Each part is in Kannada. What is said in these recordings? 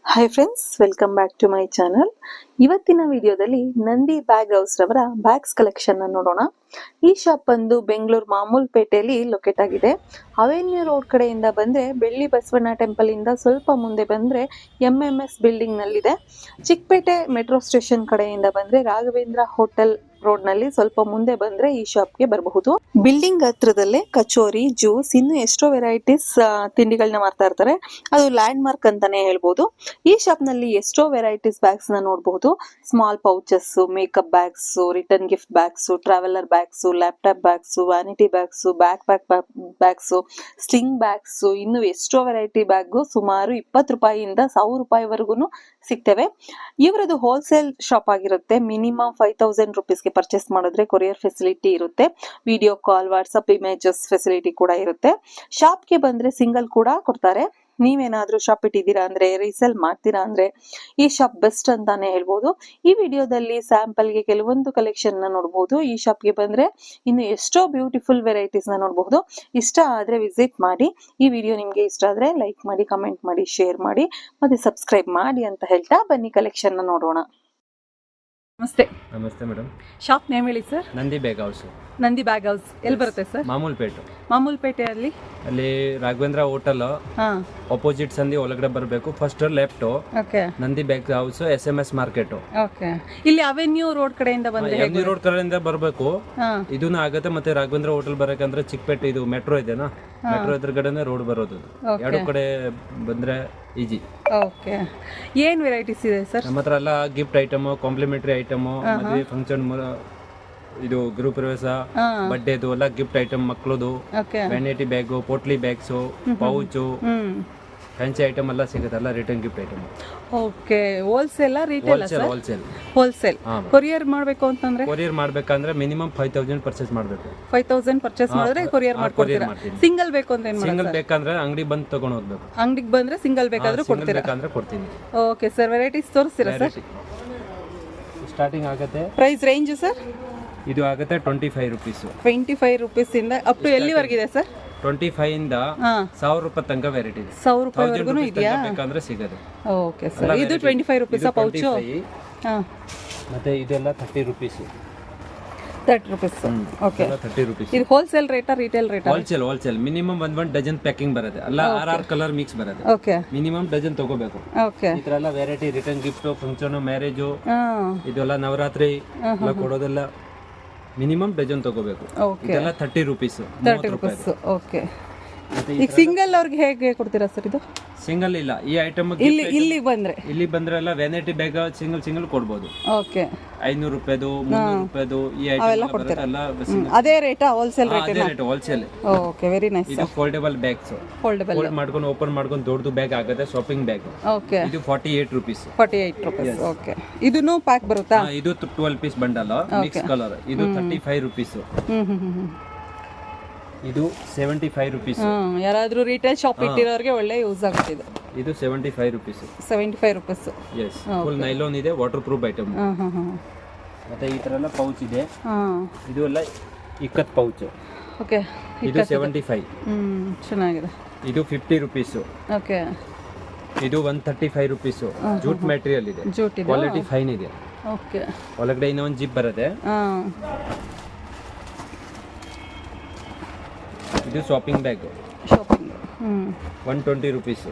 Hi friends, welcome back to my channel. ಇವತ್ತಿನ ವಿಡಿಯೋದಲ್ಲಿ ನಂದಿ ಬ್ಯಾಗ್ ಹೌಸ್ ರವರ ಬ್ಯಾಗ್ಸ್ ಕಲೆಕ್ಷನ್ ನೋಡೋಣ. ಈ ಶಾಪ್ ಬಂದು ಬೆಂಗಳೂರು ಮಾಮೂಲ್ಪೇಟೆಯಲ್ಲಿ ಲೊಕೇಟ್ ಆಗಿದೆ. ಅವೆನ್ಯೂ ರೋಡ್ ಕಡೆಯಿಂದ ಬಂದ್ರೆ ಬೆಳ್ಳಿ ಬಸವಣ್ಣ ಟೆಂಪಲ್ ಇಂದ ಸ್ವಲ್ಪ ಮುಂದೆ ಬಂದ್ರೆ MMS ಬಿಲ್ಡಿಂಗ್ ನಲ್ಲಿದೆ. ಚಿಕ್ಕಪೇಟೆ ಮೆಟ್ರೋ ಸ್ಟೇಷನ್ ಕಡೆಯಿಂದ ಬಂದ್ರೆ ರಾಘವೇಂದ್ರ ಹೋಟೆಲ್ ರೋಡ್ ನಲ್ಲಿ ಸ್ವಲ್ಪ ಮುಂದೆ ಬಂದ್ರೆ ಈ ಶಾಪ್ಗೆ ಬರಬಹುದು. ಬಿಲ್ಡಿಂಗ್ ಹತ್ರದಲ್ಲೇ ಕಚೋರಿ, ಜ್ಯೂಸ್, ಇನ್ನು ಎಷ್ಟೋ ವೆರೈಟೀಸ್ ತಿಂಡಿಗಳನ್ನ ಮಾರ್ತಾ ಇರ್ತಾರೆ. ಅದು ಲ್ಯಾಂಡ್ ಮಾರ್ಕ್ ಅಂತಾನೆ ಹೇಳ್ಬೋದು. ಈ ಶಾಪ್ ನಲ್ಲಿ ಎಷ್ಟೋ ವೆರೈಟೀಸ್ ಬ್ಯಾಗ್ಸ್ ನ ನೋಡಬಹುದು. Small pouches, makeup bags, return gift bags, traveller bags, laptop bags, vanity bags, back bags, sling bags, ಇನ್ನು ಎಷ್ಟೋ ವೆರೈಟಿ ಬ್ಯಾಗ್ ಸುಮಾರು 20 ರೂಪಾಯಿಯಿಂದ 1000 ರೂಪಾಯಿವರೆಗೂ ಸಿಗ್ತವೆ. ಇವರದು ಹೋಲ್ಸೇಲ್ ಶಾಪ್ ಆಗಿರುತ್ತೆ. ಮಿನಿಮಮ್ 5000 ರುಪೀಸ್ಗೆ ಪರ್ಚೇಸ್ ಮಾಡಿದ್ರೆ ಕೊರಿಯರ್ ಫೆಸಿಲಿಟಿ ಇರುತ್ತೆ. Video call, WhatsApp images facility ಕೂಡ ಇರುತ್ತೆ. ಶಾಪ್ಗೆ ಬಂದ್ರೆ ಸಿಂಗಲ್ ಕೂಡ ಕೊಡ್ತಾರೆ. ನೀವೇನಾದ್ರೂ ಶಾಪ್ ಇಟ್ಟಿದ್ದೀರಾ ಅಂದ್ರೆ, ರೀಸೇಲ್ ಮಾಡ್ತೀರಾ ಅಂದ್ರೆ ಈ ಶಾಪ್ ಬೆಸ್ಟ್ ಅಂತಾನೆ ಹೇಳ್ಬೋದು. ಈ ವಿಡಿಯೋದಲ್ಲಿ ಸ್ಯಾಂಪಲ್ಗೆ ಕೆಲವೊಂದು ಕಲೆಕ್ಷನ್ ನ ನೋಡಬಹುದು. ಈ ಶಾಪ್ಗೆ ಬಂದ್ರೆ ಇನ್ನು ಎಷ್ಟೋ ಬ್ಯೂಟಿಫುಲ್ ವೆರೈಟೀಸ್ ನ ನೋಡಬಹುದು. ಇಷ್ಟ ಆದ್ರೆ ವಿಸಿಟ್ ಮಾಡಿ. ಈ ವಿಡಿಯೋ ನಿಮ್ಗೆ ಇಷ್ಟ ಆದ್ರೆ ಲೈಕ್ ಮಾಡಿ, ಕಮೆಂಟ್ ಮಾಡಿ, ಶೇರ್ ಮಾಡಿ, ಮತ್ತೆ ಸಬ್ಸ್ಕ್ರೈಬ್ ಮಾಡಿ ಅಂತ ಹೇಳ್ತಾ ಬನ್ನಿ ಕಲೆಕ್ಷನ್ ನ ನೋಡೋಣ. ನಮಸ್ತೆ. ನಮಸ್ತೆ ಮೇಡಮ್. ಶಾಪ್ ನೇಮ್ ಹೇಳಿ sir. Nandi bag house. Nandi bag house ಎಲ್ಲಿ ಬರುತ್ತೆ ಸರ್? ಮಾಮೂಲ್ಪೇಟೆಯಲ್ಲಿ. ಅಲ್ಲಿ ರಾಘವೇಂದ್ರ ಹೋಟೆಲ್ ಅಪೋಸಿಟ್ ಸಂಧಿ ಒಳಗಡೆ ಬರಬೇಕು. First left. Okay. Nandi bag house, SMS market. Okay. ಇಲ್ಲಿ ಅವೆನ್ಯೂ ರೋಡ್ ಕಡೆಯಿಂದ ಬಂದ್ರೆ ಎವ್ನಿ ರೋಡ್ ಕಡೆಯಿಂದ ಬರಬೇಕು. ಇದನ್ನ ಆಗುತ್ತೆ. ಮತ್ತೆ ರಾಘವೇಂದ್ರ ಹೋಟೆಲ್ ಬರಕಂದ್ರೆ ಚಿಕ್ಕಪೇಟೆ ಇದು ಮೆಟ್ರೋ ಇದೆನಾ, ಮೆಟ್ರೋ ಎದುರುಗಡೆನೆ ರೋಡ್ ಬರೋದು. ಎರಡು ಕಡೆ ಬಂದ್ರೆ ಈಜಿ. ಓಕೆ. ಏನ್ ವೆರೈಟೀಸ್ ಇದೆ ಸರ್ ನಮ್ಮ ಹತ್ರ? ಎಲ್ಲ ಗಿಫ್ಟ್ ಐಟಮ್, ಕಾಂಪ್ಲಿಮೆಂಟರಿ ಐಟಮ್, ಮದುವೆ ಫಂಕ್ಷನ್, ಇದು ಗೃಹ ಪ್ರವೇಶ, ಬಡ್ಡೆದು ಎಲ್ಲ ಗಿಫ್ಟ್ ಐಟಮ್, ಮಕ್ಕಳದು, vanity bag, potli bags, pouch, fancy item ಎಲ್ಲ ಸಿಗುತ್ತೆ. ಎಲ್ಲ return gift item. Okay. Wholesale retail? Wholesale. Courier ಮಾಡಬೇಕು ಅಂತಂದ್ರೆ? ಕೊರಿಯರ್ ಮಾಡಬೇಕಂದ್ರೆ ಮಿನಿಮಮ್ 5000 ಪರ್ಚೇಸ್ ಮಾಡಬೇಕು. 5000 ಪರ್ಚೇಸ್ ಮಾಡಿದ್ರೆ ಕೊರಿಯರ್ ಮಾಡ್ಕೊಡ್ತೀರಾ? ಸಿಂಗಲ್ ಬೇಕು ಅಂತ ಏನು? ಸಿಂಗಲ್ ಬೇಕಂದ್ರೆ ಅಂಗಡಿ ಬಂದು ತಗೊಂಡು ಹೋಗ್ಬೇಕು. ಅಂಗಡಿಗೆ ಬಂದ್ರೆ ಸಿಂಗಲ್ ಬೇಕಾದ್ರೆ ಕೊಡ್ತೀರಾ? ಬೇಕಂದ್ರೆ ಕೊಡ್ತೀನಿ. Okay sir. ವೆರೈಟೀಸ್ ತೋರಿಸ್ತೀರಾ ಸರ್? ಸ್ಟಾರ್ಟಿಂಗ್ ಆಗುತ್ತೆ. Price range sir? ಇದು ಆಗುತ್ತೆ 25 ರೂಪೀಸ್. 25 ರೂಪೀಸ್ ಇಂದ ಅಪ್ ಟು ಎಲ್ಲಿವರೆಗಿದೆ ಸರ್? 25 ಇಂದ 1000 ರೂಪಾಯಿ ತನಕ ವೆರೈಟಿ ಇದೆ. 1000 ರೂಪಾಯಿವರೆಗೂ ಇದೆಯಾ? ಬೇಕಂದ್ರೆ ಸಿಗುತ್ತೆ. Okay sir. ಇದು 25 ರೂಪೀಸ್ ಪೌಚ್. ಮತ್ತೆ ಇದೆಲ್ಲ 30 ರೂಪೀಸ್. 30 ರೂಪೀಸ್. ಓಕೆ. 30 ರೂಪೀಸ್. ಇದು ಹೋಲ್ಸೇಲ್ ರೇಟಾ ರಿಟೇಲ್ ರೇಟಾ? ಹೋಲ್ಸೇಲ್. ಮಿನಿಮಮ್ ಒಂದು ಡಜನ್ ಪ್ಯಾಕಿಂಗ್ ಬರುತ್ತೆ. ಅಲ್ಲ 6 ಕಲರ್ ಮಿಕ್ಸ್ ಬರುತ್ತೆ. ಓಕೆ. ಮಿನಿಮಮ್ ಡಜನ್ ತಗೋಬೇಕು. ಓಕೆ. ಈ ತರ ಎಲ್ಲ variety, return gift, function, marriage, ಇದೆಲ್ಲ ನವರಾತ್ರಿ ಎಲ್ಲ ಕೊಡೋದೆಲ್ಲ ಮಿನಿಮಮ್ ಡಜನ್ ತಗೋಬೇಕು. ಇದೆಲ್ಲ 30 ರೂಪೀಸ್. 30 ರೂಪೀಸ್. ಓಕೆ. ಈಗ ಸಿಂಗಲ್ ಅವ್ರಿಗೆ ಹೇಗೆ ಕೊಡ್ತೀರಾ ಸರ್ ಇದು? ಸಿಂಗಲ್ ಇಲ್ಲ. ಈ ಐಟಮ್ ಇಲ್ಲಿ ಬಂದ್ರೆ ಎಲ್ಲ ವ್ಯಾನಿಟಿ ಬ್ಯಾಗ್ ಸಿಂಗಲ್ ಕೊಡ್ಬೋದು. ಓಕೆ. 500 ರೂಪಾಯಿದು, 300 ರೂಪಾಯಿದು ಈ ಐಟಮ್ ಎಲ್ಲ ಅದೇ rate? Wholesale rate? Wholesale. Okay. Very nice. ಇದು ಫೋಲ್ಡಬಲ್ ಬ್ಯಾಗ್ಸ್. ಫೋಲ್ಡ್ ಮಾಡ್ಕೊಂಡು ಓಪನ್ ಮಾಡ್ಕೊಂಡು ದೊಡ್ಡದು ಬ್ಯಾಗ್ ಆಗುತ್ತೆ. Shopping bag. ಓಕೆ. ಇದು 48 ರೂಪೀಸ್. 48 ರೂಪೀಸ್. ಓಕೆ. ಇದನ್ನು ಪ್ಯಾಕ್ ಬರುತ್ತಾ? ಇದು 12 ಪೀಸ್ ಬಂಡಲ್ ಮಿಕ್ಸ್ ಕಲರ್. ಇದು 35 ರೂಪೀಸ್. ಇದು 75 ರೂಪೀಸ್. ಯಾರಾದ್ರೂ ರಿಟೇಲ್ ಶಾಪ್ ಇಟ್ಟಿರೋರಿಗೆ ಒಳ್ಳೆ ಯೂಸ್ ಆಗುತ್ತೆ ಇದು. ಇದು 75 rupees. 75 rupees. Yes. Full nylon ಇದೆ, ವಾಟರ್ ಪ್ರೂಫ್ ಐಟಮ್. ಮತ್ತೆ ಈ ತರ ಎಲ್ಲ ಪೌಚ್ ಇದೆ. ಇದು ಎಲ್ಲ ಇಕ್ಕತ್ ಪೌಚ್. ಓಕೆ. ಇದು 75. ಚೆನ್ನಾಗಿದೆ. ಇದು 50 ರೂಪೀಸ್. ಓಕೆ. ಇದು 135 ರೂಪೀಸ್. ಜೂಟ್ ಮೆಟೀರಿಯಲ್ ಇದೆ. ಕ್ವಾಲಿಟಿ ಫೈನ್ ಇದೆ. ಓಕೆ. ಒಳಗಡೆ ಇನ್ನೊಂದು ಜಿಪ್ ಬರುತ್ತೆ. ಇದು ಶಾಪಿಂಗ್ ಬ್ಯಾಗ್. 120 ರೂಪೀಸ್.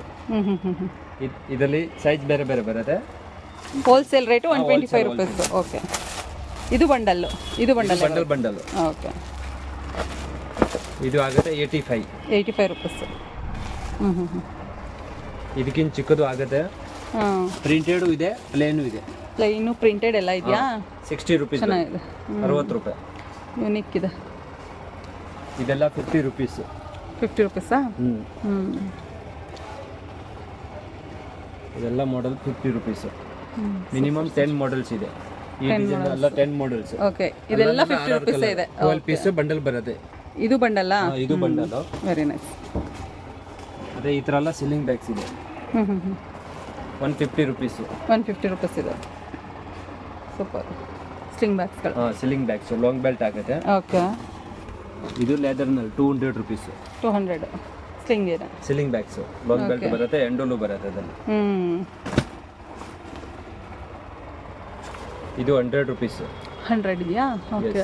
ಇದರಲ್ಲಿ ಸೈಜ್ ಬೇರೆ ಬೇರೆ ಬರುತ್ತೆ. Wholesale rate 125 rupees. ಓಕೆ. ಇದು ಬಂಡಲ್. ಬಂಡಲ್. ಓಕೆ. ಇದು ಆಗುತ್ತೆ 85 ರೂಪೀಸ್. ಇದಕ್ಕಿಂತ ಚಿಕ್ಕದು ಆಗುತ್ತೆ. ಪ್ರಿಂಟೆಡ್ ಇದೆ, ಪ್ಲೇನು ಇದೆ. ಪ್ಲೇನು ಪ್ರಿಂಟೆಡ್ ಎಲ್ಲ ಇದೆಯಾ? 60 ರೂಪೀಸ್. ಚೆನ್ನಾಗಿದೆ. 60 ರೂಪಾಯಿ. ಯೂನಿಕ್ ಇದೆ. ಇದೆಲ್ಲ 50 ರೂಪೀಸ್. 50 ರೂಪೀಸಾ? ಇದೆಲ್ಲ ಮಾಡೆಲ್ 50 ರೂಪೀಸ್. ಮಿನಿಮಮ್ 10 ಮಾಡೆಲ್ಸ್ ಇದೆ. ಈ ಡಿಸೈನ್ ಎಲ್ಲ 10 ಮಾಡೆಲ್ಸ್. ಓಕೆ. ಇದೆಲ್ಲ 50 ರೂಪೀಸ್ ಇದೆ. 12 ಪೀಸ್ ಬಂಡಲ್ ಬರುತ್ತೆ. ಇದು ಬಂಡಲ್? ಇದು ಬಂಡಲ್. Very nice. ಅದೇ ಈ ತರ ಎಲ್ಲ ಸಿಲ್ಲಿಂಗ್ ಬ್ಯಾಗ್ಸ್ ಇದೆ. 150 ರೂಪೀಸ್. 150 ರೂಪೀಸ್ ಇದೆ. ಸೂಪರ್. ಸ್ಲಿಂಗ್ ಬ್ಯಾಗ್ಸ್ಗಳು. ಸಿಲ್ಲಿಂಗ್ ಬ್ಯಾಗ್ಸ್ ಲಾಂಗ್ ಬೆಲ್ಟ್ ಆಗುತ್ತೆ. ಓಕೆ. ಇದು ಲೆದರ್ ನಲ್ಲಿ 200 ರೂಪೀಸ್. 200 ಸ್ಲಿಂಗ್ ಇದೆ. ಸಿಲ್ಲಿಂಗ್ ಬ್ಯಾಗ್ಸ್ ಲಾಂಗ್ ಬೆಲ್ಟ್ ಬರುತ್ತೆ, ಎಂಡೋಲು ಬರುತ್ತೆ ಅದರಲ್ಲಿ. ಇದು 100 ರುಪೀಸ್. 100 ಇದೆಯಾ? ಓಕೆ,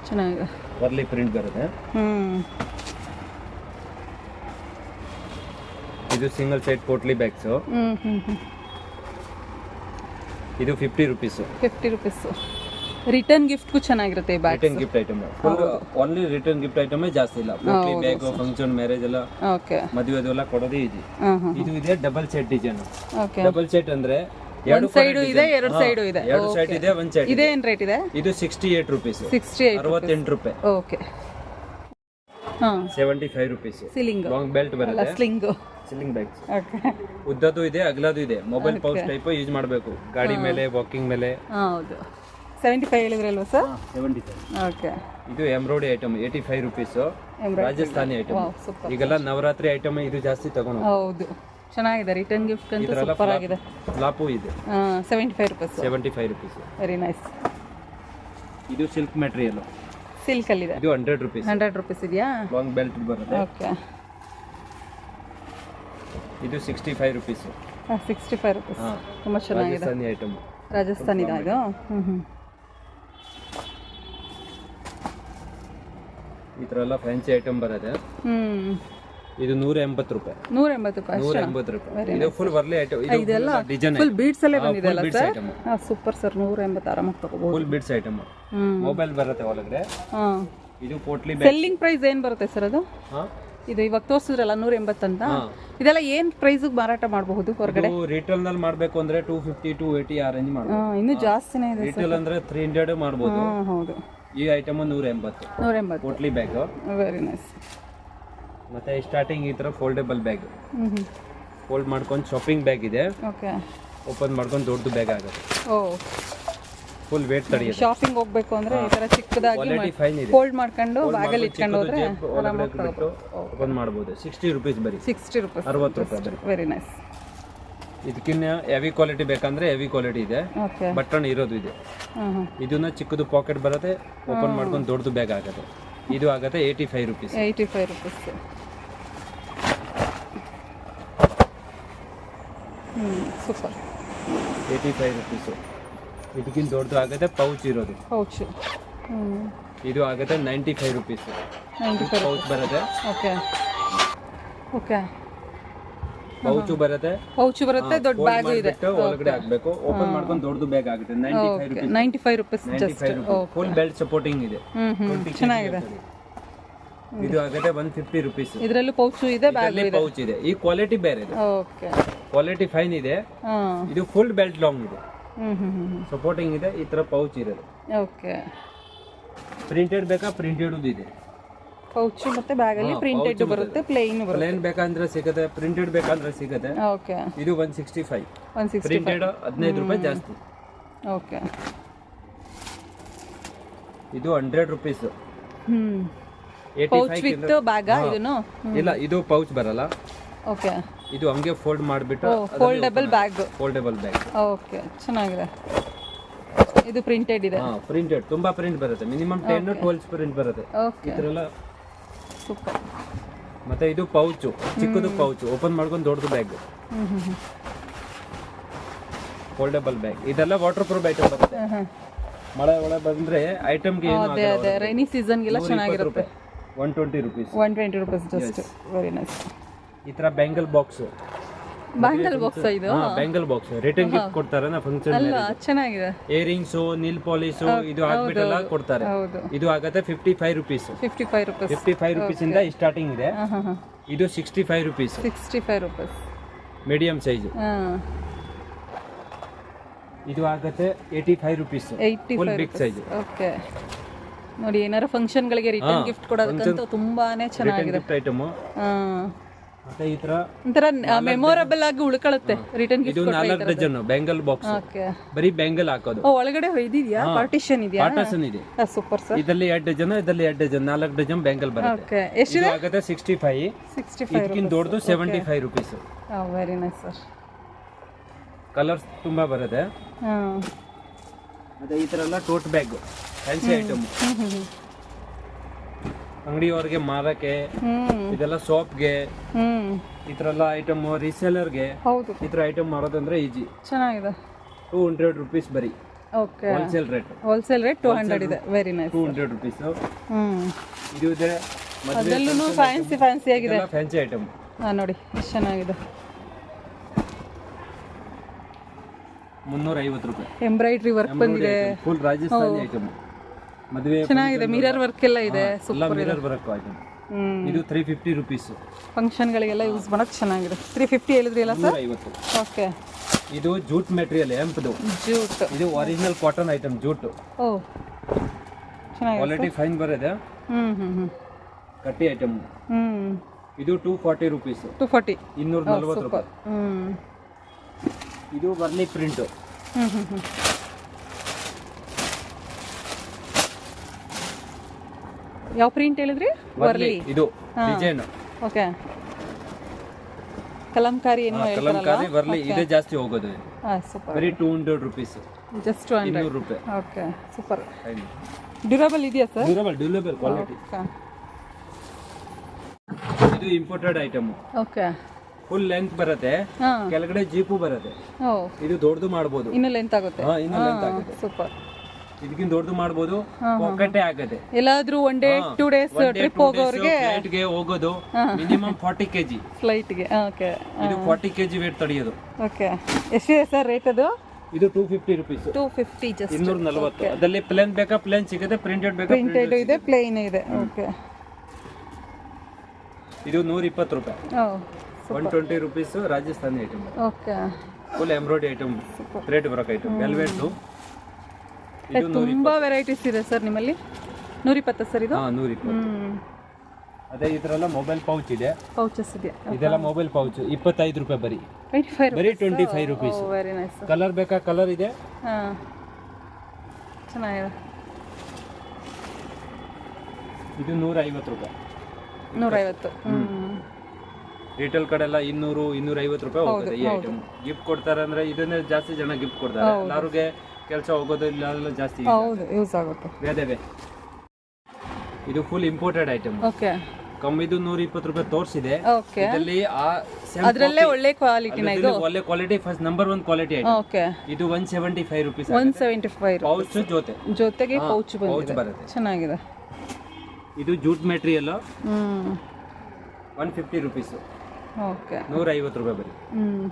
ಚೆನ್ನಾಗಿದೆ. ವರ್ಲಿ ಪ್ರಿಂಟ್ ಬರುತ್ತೆ. ಇದು ಸಿಂಗಲ್ ಸೈಡ್ ಪೋಟ್ಲಿ ಬ್ಯಾಗ್ಸ್. ಇದು 50 ರುಪೀಸ್. 50 ರುಪೀಸ್. ರಿಟರ್ನ್ ಗಿಫ್ಟ್ಗೂ ಚೆನ್ನಾಗಿರುತ್ತೆ ಈ bag. Return gift item, only return gift item ಜಾಸ್ತಿ ಇಲ್ಲ. ಪೋಟ್ಲಿ ಬ್ಯಾಗ್, ಫಂಕ್ಷನ್, ಮ್ಯಾರೇಜ್ ಎಲ್ಲ, ಓಕೆ, ಮದುವೆದೆಲ್ಲ ಕೊಡೋದೇ ಈಜಿ. ಇದು ಇದೆ double set design. Okay, double set ಅಂದ್ರೆ ಎರಡು ಸೈಡ್ ಇದೆ, ಎರಡು ಸೈಡ್ ಇದೆ. ಎರಡು ಸೈಡ್ ಇದೆ, ಒಂದು ಸೈಡ್. ಇದೆ ಏನು ರೇಟ್ ಇದೆ? ಇದು 68 ರುಪೀಸ್. 68 ರೂಪಾಯಿ. ಓಕೆ. ಹಾ, 75 ರುಪೀಸ್. ಸೀಲಿಂಗ್ ಲಾಂಗ್ ಬೆಲ್ಟ್ ಬರುತ್ತೆ. Sling bags. ಓಕೆ, ಉದ್ದದ್ದು ಇದೆ, ಅಗಲದ್ದು ಇದೆ. ಮೊಬೈಲ್ ಪೌಚ್ ಟೈಪ್ ಯೂಸ್ ಮಾಡಬೇಕು, ಗಾಡಿ ಮೇಲೆ, ವಾಕಿಂಗ್ ಮೇಲೆ. ಹೌದು. 75 ಹೇಳಿದ್ರಲ್ವಾ ಸರ್? 75. ಓಕೆ. ಇದು embroidery item 85 rupees. Rajasthani item. Super. ಈಗೆಲ್ಲ ನವರಾತ್ರಿ ಐಟಮ್ ಇದು ಜಾಸ್ತಿ ತಗೊಂಡು. ಹೌದು, ಚೆನ್ನಾಗಿದೆ. ರಿಟರ್ನ್ ಗಿಫ್ಟ್ ಅಂತೂ ಸೂಪರ್ ಆಗಿದೆ. ಫ್ಲಾಪು ಇದೆ. 75 ರುಪೀಸ್. 75 ರುಪೀಸ್. Very nice. ಇದು ಸಿಲ್ಕ್ ಮೆಟೀರಿಯಲ್. ಸಿಲ್ಕ್ ಅಲ್ಲಿ ಇದೆ. ಇದು 100 ರುಪೀಸ್. 100 ರುಪೀಸ್ ಇದೆಯಾ? ಲಾಂಗ್ ಬೆಲ್ಟ್ ಬರುತ್ತೆ. ಓಕೆ. ಇದು 65 ರುಪೀಸ್. 65 ರುಪೀಸ್. ತುಂಬಾ ಚೆನ್ನಾಗಿದೆ. ರಾಜಸ್ಥಾನಿ ಐಟಮ್. ರಾಜಸ್ಥಾನಿ ಇದೆ ಇದು. ಈ ತರ ಎಲ್ಲ ಫ್ಯಾನ್ಸಿ ಐಟಮ್ ಬರುತ್ತೆ. ಇದು 180 ರೂಪಾಯಿ. 180 ರೂಪಾಯಿ. 180 ರೂಪಾಯಿ. ಇದು ಫುಲ್ ವರ್ಲಿ ಐಟಮ್. ಇದೆಲ್ಲ ಡಿಸೈನ್ ಫುಲ್ ಬೀಡ್ಸ್ ಎಲ್ಲ ಬಂದಿದೆ ಅಲ್ಲ ಸರ್? Super sir. 180 ಆರಾಮಾಗಿ ತಗೋಬಹುದು. Full beads item. ಮೊಬೈಲ್ ಬರುತ್ತೆ ಒಳಗಡೆ. ಇದು ಪೋಟ್ಲಿ ಬ್ಯಾಗ್. ಸೆಲ್ಲಿಂಗ್ ಪ್ರೈಸ್ ಏನು ಬರುತ್ತೆ ಸರ್ ಅದು? ಇದು ಇವಾಗ ತೋರಿಸಿದ್ರಲ್ಲ 180 ಅಂತ, ಇದೆಲ್ಲ ಏನ್ ಪ್ರೈಸ್ ಮಾರಾಟ ಮಾಡಬಹುದು ಹೊರಗಡೆ? ರಿಟೇಲ್ ನಲ್ಲಿ ಮಾಡಬೇಕು ಅಂದ್ರೆ 250 280 ಆ ರೇಂಜ್ ಮಾಡಬಹುದು. ಇನ್ನು ಜಾಸ್ತಿನೇ ಇದೆ. ರಿಟೇಲ್ ಅಂದ್ರೆ 300 ಮಾಡಬಹುದು. ಹೌದು. ಈ item 180 potli bag. Very nice. ಮತ್ತೆ ಸ್ಟಾರ್ಟಿಂಗ್ ಈ ತರ ಫೋಲ್ಡೇಬಲ್ ಬ್ಯಾಗ್. ಫೋಲ್ಡ್ ಮಾಡ್ಕೊಂಡು ಶಾಪಿಂಗ್ ಬ್ಯಾಗ್ ಇದೆ. ಓಕೆ. ಓಪನ್ ಮಾಡ್ಕೊಂಡು ದೊಡ್ಡದು ಬ್ಯಾಗ್ ಆಗುತ್ತೆ. ಓ, ಫುಲ್ ವೇಟ್ ತಡೆಯುತ್ತೆ. ಶಾಪಿಂಗ್ ಹೋಗ್ಬೇಕು ಅಂದ್ರೆ ಈ ತರ ಚಿಕ್ಕದಾಗಿ ಕ್ವಾಲಿಟಿ ಫೈನ್ ಇದೆ. ಫೋಲ್ಡ್ ಮಾಡ್ಕೊಂಡು ಬ್ಯಾಗ್ ಅಲ್ಲಿ ಇಟ್ಕೊಂಡು ಹೋದ್ರೆ ಆರಾಮಾಗಿ ತಗೋಬಹುದು. ಓಪನ್ ಮಾಡಬಹುದು. 60 ರುಪೀಸ್ ಬರಿ. 60 ರೂಪೀಸ್. 60 ರೂಪಾಯಿ ಬರಿ. Very nice. ಇದಕ್ಕಿನ್ನ ಹೆವಿ ಕ್ವಾಲಿಟಿ ಬೇಕಂದ್ರೆ ಹೆವಿ ಕ್ವಾಲಿಟಿ ಇದೆ. ಓಕೆ. ಬಟನ್ ಇರೋದು ಇದೆ. ಇದನ್ನ ಚಿಕ್ಕದು ಪಾಕೆಟ್ ಬರುತ್ತೆ. ಓಪನ್ ಮಾಡ್ಕೊಂಡು ದೊಡ್ಡದು ಬ್ಯಾಗ್ ಆಗುತ್ತೆ. ಇದು ಆಗುತ್ತೆ 85 ರುಪೀಸ್. 85 ರುಪೀಸ್. ಸೂಪರ್. 85 ರುಪೀಸ್. ಇದಕ್ಕಿಂತ ದೊಡ್ಡದು ಆಗುತ್ತೆ ಪೌಚ್ ಇರೋದು. ಪೌಚ್. ಇದು ಆಗುತ್ತೆ 95 ರುಪೀಸ್. 95 ಪೌಚ್ ಬರುತ್ತೆ. ಓಕೆ. ಓಕೆ. ಪೌಚ್ ಬರುತ್ತೆ. ಪೌಚ್ ಬರುತ್ತೆ. ದೊಡ್ಡ ಬ್ಯಾಗ್ ಇದೆ. ಒಳಗಡೆ ಹಾಕಬೇಕು. ಓಪನ್ ಮಾಡ್ಕೊಂಡು ದೊಡ್ಡದು ಬ್ಯಾಗ್ ಆಗುತ್ತೆ. 95 rupees. 95 rupees just. Full belt supporting ಇದೆ. ಚೆನ್ನಾಗಿದೆ. ಇದು ಆಗುತ್ತೆ 150 ರುಪೀಸ್. ಇದರಲ್ಲೂ ಪೌಚ್ ಇದೆ, ಬ್ಯಾಗ್ ಇದೆ. ಪೌಚ್ ಇದೆ. ಈ ಕ್ವಾಲಿಟಿ ಬೇರೆ ಇದೆ. ಓಕೆ. ಕ್ವಾಲಿಟಿ ಫೈನ್ ಇದೆ. ಇದು ಫುಲ್ ಬೆಲ್ಟ್ ಲಾಂಗ್ ಇದೆ. ಸಪೋರ್ಟಿಂಗ್ ಇದೆ. ಈ ತರ ಪೌಚ್ ಇರೋದು. ಓಕೆ. ಪ್ರಿಂಟೆಡ್ ಬೇಕಾ? ಪ್ರಿಂಟೆಡ್ ಇದೆ. ಪೌಚ್ ಮತ್ತೆ ಬ್ಯಾಗ್ ಅಲ್ಲಿ ಪ್ರಿಂಟೆಡ್ ಬರುತ್ತೆ, ಪ್ಲೇನ್ ಬರುತ್ತೆ. ಪ್ಲೇನ್ ಬೇಕಂದ್ರೆ ಸಿಗುತ್ತೆ, ಪ್ರಿಂಟೆಡ್ ಬೇಕಂದ್ರೆ ಸಿಗುತ್ತೆ. ಓಕೆ. ಇದು 165. 165. ಪ್ರಿಂಟೆಡ್ 15 ರೂಪಾಯಿ ಜಾಸ್ತಿ. ಓಕೆ. ಇದು 100 ರುಪೀಸ್. ಪೌಚ್ ವಿತ್ ಬ್ಯಾಗ್ ಇದನ್ನು? ಇಲ್ಲ, ಇದು ಪೌಚ್ ಬರಲ್ಲ. ಓಕೆ. ಇದು ಹಂಗೆ ಫೋಲ್ಡ್ ಮಾಡಿಬಿಟ್ಟು foldable bag. Foldable bag. Okay, ಚೆನ್ನಾಗಿದೆ. ಇದು ಪ್ರಿಂಟೆಡ್ ಇದೆ. ಪ್ರಿಂಟೆಡ್ ತುಂಬಾ ಪ್ರಿಂಟ್ ಬರುತ್ತೆ. ಮಿನಿಮಮ್ 10 12 ಪ್ರಿಂಟ್ ಬರುತ್ತೆ. ಓಕೆ. ಇದರೆಲ್ಲ ಸೂಪರ್. ಮತ್ತೆ ಇದು ಪೌಚ್, ಚಿಕ್ಕದು ಪೌಚ್. ಓಪನ್ ಮಾಡ್ಕೊಂಡು ದೊಡ್ಡದು ಬ್ಯಾಗ್. Foldable bag. ಇದೆಲ್ಲ ವಾಟರ್ ಪ್ರೂಫ್ ಐಟಮ್ ಬರುತ್ತೆ. ಮಳೆ ಒಳಗೆ ಬಂದ್ರೆ ಐಟಮ್ಗೆ ಏನು ಅದೇ ಅದೇ ರೈನಿ ಸೀಸನ್ಗೆಲ್ಲ ಚೆನ್ನಾಗಿರುತ್ತೆ. 120 rupees. 120 rupees just. Very nice. ಈ ತರ ಬ್ಯಾಂಗಲ್ ಬಾಕ್ಸ್. ಬ್ಯಾಂಗಲ್ ಬಾಕ್ಸ್ ಇದು? ಬ್ಯಾಂಗಲ್ ಬಾಕ್ಸ್ ರಿಟರ್ನ್ ಗಿಫ್ಟ್ ಕೊಡ್ತಾರೆ ನಾ ಫಂಕ್ಷನ್ ಅಲ್ಲ, ಚೆನ್ನಾಗಿದೆ. ಇಯರಿಂಗ್ಸ್, ನೀಲ್ ಪಾಲಿಶ್ ಇದು ಹಾಕ್ಬಿಟ್ಟೆಲ್ಲ ಕೊಡ್ತಾರೆ. ಇದು ಆಗುತ್ತೆ 55 ರುಪೀಸ್. 55 ರುಪೀಸ್. 55 ರುಪೀಸ್ ಇಂದ ಸ್ಟಾರ್ಟಿಂಗ್ ಇದೆ. ಇದು 65 ರುಪೀಸ್. 65 ರುಪೀಸ್. Medium size. ಇದು ಆಗುತ್ತೆ 85 rupees. Full big size. Okay. ನೋಡಿ, ಏನಾರ ಫಂಕ್ಷನ್ ಗಳಿಗೆ ರಿಟರ್ನ್ ಗಿಫ್ಟ್ ಕೊಡೋದಕ್ಕಂತೂ ತುಂಬಾನೇ ಚೆನ್ನಾಗಿದೆ. Gift item. ಮತ್ತೆ ಈ ತರ ಒಂಥರ ಮೆಮೊರಬಲ್ ಆಗಿ ಉಳ್ಕೊಳ್ಳುತ್ತೆ ರಿಟರ್ನ್ ಗಿಫ್ಟ್. ಇದು 4 ಡಜನ್ ಬ್ಯಾಂಗಲ್ ಬಾಕ್ಸ್. ಓಕೆ. ಬರೀ ಬ್ಯಾಂಗಲ್ ಹಾಕೋದು. ಒಳಗಡೆ ಇದೆಯಾ? ಪಾರ್ಟಿಷನ್ ಇದೆಯಾ? ಪಾರ್ಟಿಷನ್ ಇದೆ. Super sir. ಇದರಲ್ಲಿ 2 ಡಜನ್, ಇದರಲ್ಲಿ 2 ಡಜನ್, 4 ಡಜನ್ ಬ್ಯಾಂಗಲ್ ಬರುತ್ತೆ. ಓಕೆ. ಎಷ್ಟಿದೆ? ಆಗುತ್ತೆ 65. 65 ಇದಕ್ಕಿಂತ ದೊಡ್ಡದು 75 rupees. Very nice sir. Colours ತುಂಬಾ ಬರುತ್ತೆ. ಮತ್ತೆ ಈ ತರ ಎಲ್ಲ ಟೋಟ್ ಬ್ಯಾಗ್, ಫ್ಯಾನ್ಸಿ ಐಟಮ್. ಅಂಗಡಿಯವರಿಗೆ ಮಾರಕ್ಕೆ, ಇದೆಲ್ಲ ಶಾಪ್ಗೆ, ಈ ತರ ಎಲ್ಲ ಐಟಮ್ ರೀಸೇಲರ್ಗೆ. ಹೌದು. ಈ ತರ ಐಟಮ್ ಮಾರೋದಂದ್ರೆ ಈಜಿ. ಚೆನ್ನಾಗಿದೆ. 200 ರುಪೀಸ್ ಬರೀ. Okay wholesale rate wholesale rate 200 ಇದೆ. Very nice. 200 ರುಪೀಸ್. ಹ್ಮ್ ಇದು ಇದೆ ಅದರಲ್ಲೂ ಫ್ಯಾನ್ಸಿ ಆಗಿದೆ. ಫ್ಯಾನ್ಸಿ ಐಟಮ್ ನೋಡಿ ಎಷ್ಟು ಚೆನ್ನಾಗಿದೆ. 350 ರೂಪಾಯಿ. ಎಂಬ್ರಾಯ್ಡ್ರಿ ವರ್ಕ್ ಬಂದಿದೆ. Full Rajasthani item. ಮದುವೆ ಚೆನ್ನಾಗಿದೆ. ಮಿರರ್ ವರ್ಕ್ ಎಲ್ಲ ಇದೆ. ಸೂಪರ್ ಇದೆ. Mirror work item. ಇದು 350 ರುಪೀಸ್. ಫಂಕ್ಷನ್ ಗಳಿಗೆಲ್ಲ ಯೂಸ್ ಮಾಡಕ್ಕೆ ಚೆನ್ನಾಗಿದೆ. 350 ಹೇಳಿದ್ರಿ ಅಲ್ಲ ಸರ್? 350. ಓಕೆ. ಇದು ಜೂಟ್ ಮೆಟೀರಿಯಲ್ ಎಂಪ್ದು. ಜೂಟ್. ಇದು ಒರಿಜಿನಲ್ ಕಾಟನ್ ಐಟಮ್ ಜೂಟ್. ಓ ಚೆನ್ನಾಗಿದೆ. ಕ್ವಾಲಿಟಿ ಫೈನ್ ಬರುತ್ತೆ. ಕಟ್ಟಿ ಐಟಮ್. ಇದು 240 ರುಪೀಸ್. 240. 240 ರೂಪಾಯಿ. ಇದು ವರ್ಲಿ ಪ್ರಿಂಟ್. ಯಾವ ಪ್ರಿಂಟ್ ಹೇಳಿದ್ರಿ? ವರ್ಲಿ. ಇದು ಡಿಸೈನ್. ಓಕೆ. ಕಲಂಕಾರಿ ಏನೋ ಹೇಳ್ತಾರಲ್ಲ. ಕಲಂಕಾರಿ ವರ್ಲಿ ಇದೆ ಜಾಸ್ತಿ ಹೋಗೋದು. ಸೂಪರ್. ಬರೀ 200 ರುಪೀಸ್. ಜಸ್ಟ್ 200. 200 ರೂಪಾಯಿ. Okay super. ಡ್ಯೂರಬಲ್ ಇದೆಯಾ ಸರ್? Durable quality. ಇದು imported item. Okay. Full length ಬರುತ್ತೆ. ಕೆಳಗಡೆ ಜೀಪು ಬರುತ್ತೆ. ಓ ಇದು ದೊಡ್ಡದು ಮಾಡಬಹುದು. ಇನ್ನು ಲೆಂತ್ ಆಗುತ್ತೆ. ಇನ್ನು ಲೆಂತ್ ಆಗುತ್ತೆ. ಸೂಪರ್. ಇದಕ್ಕಿಂತ ದೊಡ್ಡದು ಮಾಡಬಹುದು. ಪಾಕೆಟೇ ಆಗುತ್ತೆ. ಎಲ್ಲಾದ್ರೂ 1 ಡೇ 2 ಡೇಸ್ ಟ್ರಿಪ್ ಹೋಗೋರಿಗೆ ಫ್ಲೈಟ್ ಗೆ ಹೋಗೋದು ಮಿನಿಮಮ್ 40 kg. ಫ್ಲೈಟ್ ಗೆ. ಓಕೆ. ಇದು 40 kg ವೇಟ್ ತಡೆಯೋದು. ಓಕೆ. ಎಷ್ಟಿದೆ ಸರ್ ರೇಟ್ ಅದು? ಇದು 250 ರುಪೀಸ್. 250 ಜಸ್ಟ್. 240. ಅದರಲ್ಲಿ ಪ್ಲೇನ್ ಬೇಕಾ ಪ್ಲೇನ್ ಸಿಗುತ್ತೆ, ಪ್ರಿಂಟೆಡ್ ಬೇಕಾ ಪ್ರಿಂಟೆಡ್ ಇದೆ, ಪ್ಲೇನ್ ಇದೆ. ಓಕೆ. ಇದು 120 ರೂಪಾಯಿ. ಓ 120 rupees. Rajasthani item. Okay. Full embroidery item. Thread work item. Velvet. ಇದು ತುಂಬಾ ವೆರೈಟೀಸ್ ಇದೆ ಸರ್ ನಿಮ್ಮಲ್ಲಿ. 120 ಸರ್ ಇದು? 120. ಅದೇ ಇದರಲ್ಲ ಮೊಬೈಲ್ ಪೌಚ್ ಇದೆ. ಪೌಚಸ್ ಇದೆ. ಇದೆಲ್ಲ ಮೊಬೈಲ್ ಪೌಚ್ 25 ರೂಪಾಯಿ ಬರೀ. 25 ಬರೀ 25 ರುಪೀಸ್. Very nice. ಕಲರ್ ಬೇಕಾ ಕಲರ್ ಇದೆ. ಚೆನ್ನಾಗಿದೆ. ಇದು 150 ರೂಪಾಯಿ. 150. ರಿಟೇಲ್ ಕಡೆ ಎಲ್ಲ 200 250 ರೂಪಾಯಿ ಹೋಗುತ್ತೆ ಈ ಐಟಮ್. ಗಿಫ್ಟ್ ಕೊಡ್ತಾರೆ ಅಂದ್ರೆ ಇದನ್ನೇ ಜಾಸ್ತಿ ಜನ ಗಿಫ್ಟ್ ಕೊಡ್ತಾರೆ. ಎಲ್ಲರಿಗೆ ಕೆಲಸ ಹೋಗೋದು ಇಲ್ಲ ಜಾಸ್ತಿ. ಹೌದು ಯೂಸ್ ಆಗುತ್ತೆ. ಬೇರೆ ಇದು ಫುಲ್ ಇಂಪೋರ್ಟೆಡ್ ಐಟಮ್. ಓಕೆ. ಕಮ್ಮಿದು 120 ರೂಪಾಯಿ ತೋರಿಸಿದೆ. ಓಕೆ. ಇದರಲ್ಲಿ ಅದರಲ್ಲೇ ಒಳ್ಳೆ ಕ್ವಾಲಿಟಿನ ಇದು. ಒಳ್ಳೆ quality first number 1 quality item. Okay. ಇದು 175 ರುಪೀಸ್. 175 ಪೌಚ್ ಜೊತೆಗೆ ಪೌಚ್ ಬರುತ್ತೆ. ಚೆನ್ನಾಗಿದೆ. ಇದು ಜೂಟ್ ಮೆಟೀರಿಯಲ್. 150 ರುಪೀಸ್. ಓಕೆ. 150 ರೂಪಾಯಿ ಬರೀ.